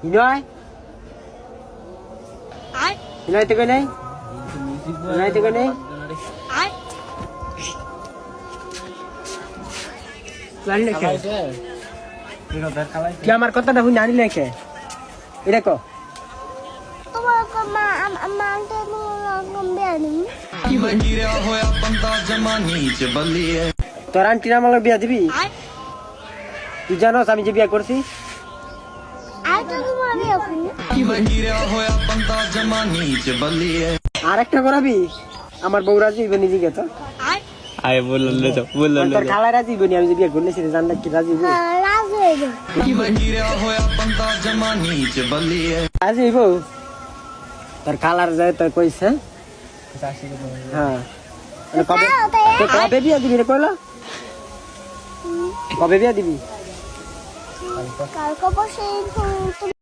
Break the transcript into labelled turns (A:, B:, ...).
A: Inoy? Inoy to ganay? Inoy to ganay? Lali লেখে কি আমার কথাটা হুই নানি লেখে এটা কো
B: তোমার মা আমাকে বিয়ানি
C: কি গিরা হোয়া বন্দা জমানি চ বলিয়ে
A: তোর আন্টি না আমার বিয়া দিবি তুই জানোস আমি যে বিয়া করছি
B: আর তো তোমার বিয়া করি
C: কি গিরা হোয়া বন্দা জমানি চ বলিয়ে
A: আর একটা করাবি আমার বউ রাজি হইবে নিজে তো
D: আয় বললে তো বললে
A: তোর খালা রাজি হইবে আমি যে বিয়া করলে সেটা জানলে কি রাজি হইবে
B: রাজ হয়ে যাবে
C: কি গিরা হোয়া বন্দা জমানি চ বলিয়ে
A: রাজি হইব তোর খালার যায় তো কইছে হ্যাঁ কবে কবে বিয়া দিবি রে কইলা কবে বিয়া দিবি
B: কালকে বসে